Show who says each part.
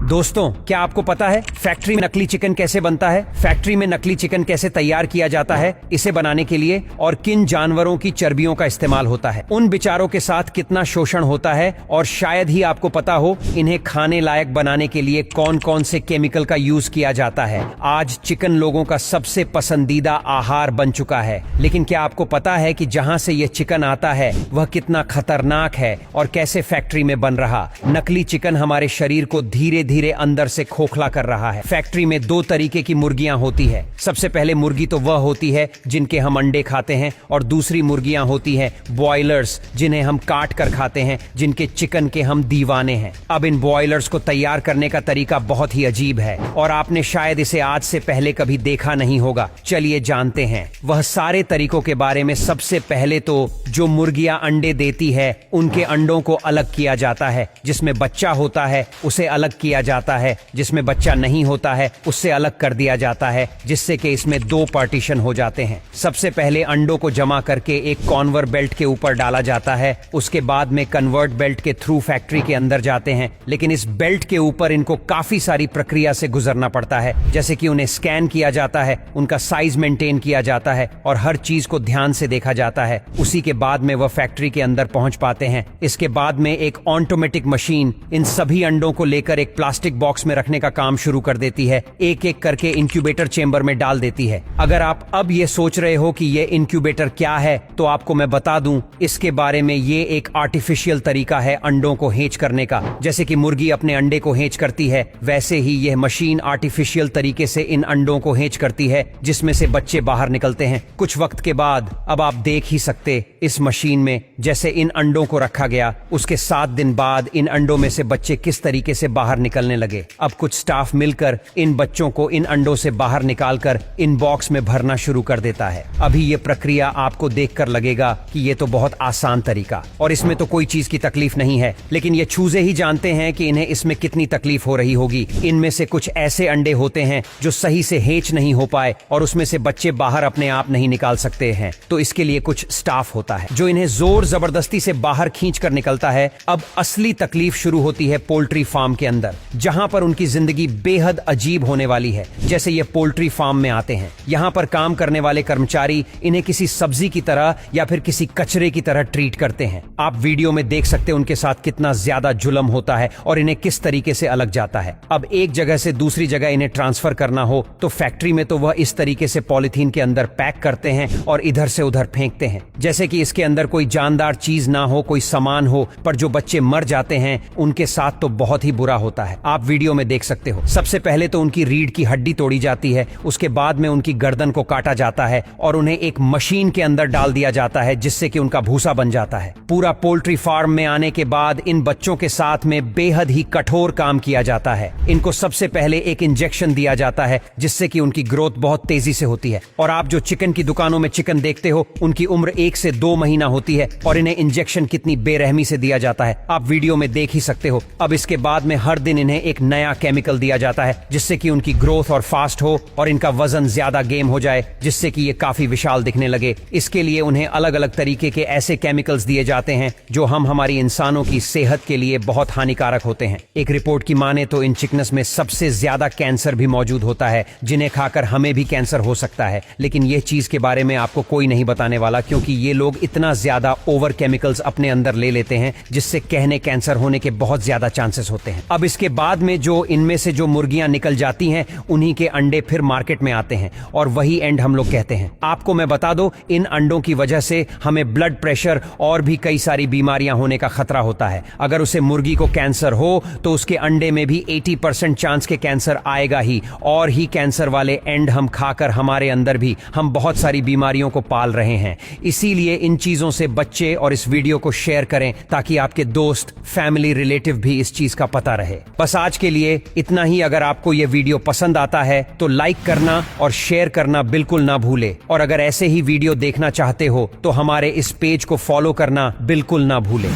Speaker 1: दोस्तों, क्या आपको पता है फैक्ट्री में नकली चिकन कैसे बनता है? फैक्ट्री में नकली चिकन कैसे तैयार किया जाता है, इसे बनाने के लिए और किन जानवरों की चर्बियों का इस्तेमाल होता है, उन बेचारों के साथ कितना शोषण होता है, और शायद ही आपको पता हो इन्हें खाने लायक बनाने के लिए कौन कौन से केमिकल का यूज किया जाता है। आज चिकन लोगों का सबसे पसंदीदा आहार बन चुका है, लेकिन क्या आपको पता है कि जहां से ये चिकन आता है वह कितना खतरनाक है और कैसे फैक्ट्री में बन रहा? नकली चिकन हमारे शरीर को धीरे धीरे अंदर से खोखला कर रहा है। फैक्ट्री में दो तरीके की मुर्गियां होती है। सबसे पहले मुर्गी तो वह होती है जिनके हम अंडे खाते हैं, और दूसरी मुर्गियां होती है बॉयलर्स, जिन्हें हम काट कर खाते हैं, जिनके चिकन के हम दीवाने हैं। अब इन बॉयलर्स को तैयार करने का तरीका बहुत ही अजीब है और आपने शायद इसे आज से पहले कभी देखा नहीं होगा। चलिए जानते हैं वह सारे तरीकों के बारे में। सबसे पहले तो जो मुर्गियां अंडे देती है उनके अंडों को अलग किया जाता है। जिसमें बच्चा होता है उसे अलग किया जाता है, जिसमें बच्चा नहीं होता है उससे अलग कर दिया जाता है, जिससे कि इसमें दो पार्टीशन हो जाते हैं। सबसे पहले अंडों को जमा करके एक कॉन्वर बेल्ट के ऊपर डाला जाता है। उसके बाद में कन्वर्ट बेल्ट के थ्रू फैक्ट्री के अंदर जाते हैं, लेकिन इस बेल्ट के ऊपर इनको काफी सारी प्रक्रिया से गुजरना पड़ता है। जैसे कि उन्हें स्कैन किया जाता है, उनका साइज मेंटेन किया जाता है और हर चीज को ध्यान से देखा जाता है। उसी के बाद में वह फैक्ट्री के अंदर पहुंच पाते हैं। इसके बाद में एक ऑटोमेटिक मशीन इन सभी अंडों को लेकर एक प्लास्टिक बॉक्स में रखने का काम शुरू कर देती है। एक एक करके इंक्यूबेटर चेंबर में डाल देती है। अगर आप अब ये सोच रहे हो कि ये इंक्यूबेटर क्या है, तो आपको मैं बता दूं इसके बारे में। ये एक आर्टिफिशियल तरीका है अंडों को हेच करने का। जैसे कि मुर्गी अपने अंडे को हेच करती है, वैसे ही यह मशीन आर्टिफिशियल तरीके से इन अंडों को हेच करती है, जिसमें से बच्चे बाहर निकलते हैं। कुछ वक्त के बाद अब आप देख ही सकते इस मशीन में जैसे इन अंडों को रखा गया, उसके 7 दिन बाद इन अंडों में से बच्चे किस तरीके से बाहर निकलने लगे। अब कुछ स्टाफ मिलकर इन बच्चों को इन अंडों से बाहर निकालकर इन बॉक्स में भरना शुरू कर देता है। अभी ये प्रक्रिया आपको देखकर लगेगा कि ये तो बहुत आसान तरीका और इसमें तो कोई चीज की तकलीफ नहीं है, लेकिन ये चूजे ही जानते हैं कि इन्हें इसमें कितनी तकलीफ हो रही होगी। इनमें से कुछ ऐसे अंडे होते हैं जो सही से हेच नहीं हो पाए और उसमें से बच्चे बाहर अपने आप नहीं निकाल सकते हैं, तो इसके लिए कुछ स्टाफ होता है जो इन्हें जोर जबरदस्ती से बाहर खींच कर निकलता है। अब असली तकलीफ शुरू होती है पोल्ट्री फार्म के अंदर, जहां पर उनकी जिंदगी बेहद अजीब होने वाली है। जैसे ये पोल्ट्री फार्म में आते हैं, यहां पर काम करने वाले कर्मचारी इन्हें किसी सब्जी की तरह या फिर किसी कचरे की तरह ट्रीट करते हैं। आप वीडियो में देख सकते हैं उनके साथ कितना ज्यादा जुल्म होता है और इन्हें किस तरीके से अलग जाता है। अब एक जगह से दूसरी जगह इन्हें ट्रांसफर करना हो तो फैक्ट्री में तो वह इस तरीके से पॉलिथीन के अंदर पैक करते हैं और इधर से उधर फेंकते हैं, जैसे कि इसके अंदर कोई जानदार चीज ना हो, कोई सामान हो। पर जो बच्चे मर जाते हैं उनके साथ तो बहुत ही बुरा होता है। आप वीडियो में देख सकते हो। सबसे पहले तो उनकी रीढ़ की हड्डी तोड़ी जाती है, उसके बाद में उनकी गर्दन को काटा जाता है और उन्हें एक मशीन के अंदर डाल दिया जाता है, जिससे कि उनका भूसा बन जाता है। पूरा पोल्ट्री फार्म में आने के बाद इन बच्चों के साथ में बेहद ही कठोर काम किया जाता है। इनको सबसे पहले एक इंजेक्शन दिया जाता है, जिससे कि उनकी ग्रोथ बहुत तेजी से होती है। और आप जो चिकन की दुकानों में चिकन देखते हो, उनकी उम्र 1 से 2 महीना होती है और इन्हें इंजेक्शन कितनी बेरहमी से दिया जाता है आप वीडियो में देख ही सकते हो। अब इसके बाद में हर दिन इन्हें एक नया केमिकल दिया जाता है, जिससे कि उनकी ग्रोथ और फास्ट हो और इनका वजन ज्यादा गेम हो जाए, जिससे कि ये काफी विशाल दिखने लगे। इसके लिए उन्हें अलग अलग तरीके के ऐसे केमिकल्स दिए जाते हैं जो हमारी इंसानों की सेहत के लिए बहुत हानिकारक होते हैं। एक रिपोर्ट की माने तो इन चिकन्स में सबसे ज्यादा कैंसर भी मौजूद होता है, जिन्हें खाकर हमें भी कैंसर हो सकता है। लेकिन यह चीज के बारे में आपको कोई नहीं बताने वाला, क्योंकि ये लोग इतना ज्यादा ओवर केमिकल्स अपने अंदर ले लेते हैं, जिससे कहने कैंसर होने के बहुत ज्यादा चांसेस होते हैं। अब इसके बाद में जो इनमें से जो मुर्गियां निकल जाती हैं, उन्हीं के अंडे फिर मार्केट में आते हैं और वही एंड हम लोग कहते हैं। आपको मैं बता दूं, इन अंडों की वजह से हमें ब्लड प्रेशर और भी कई सारी बीमारियां होने का खतरा होता है। अगर उसे मुर्गी को कैंसर हो तो उसके अंडे में भी 80% चांस के कैंसर आएगा ही, और ही कैंसर वाले एंड हम खाकर हमारे अंदर भी हम बहुत सारी बीमारियों को पाल रहे हैं। इसीलिए इन चीजों से बच्चे और इस वीडियो को शेयर करें, ताकि आपके दोस्त, फैमिली, रिलेटिव भी इस चीज का पता रहे। बस आज के लिए इतना ही। अगर आपको यह वीडियो पसंद आता है तो लाइक करना और शेयर करना बिल्कुल ना भूले, और अगर ऐसे ही वीडियो देखना चाहते हो तो हमारे इस पेज को फॉलो करना बिल्कुल ना भूले।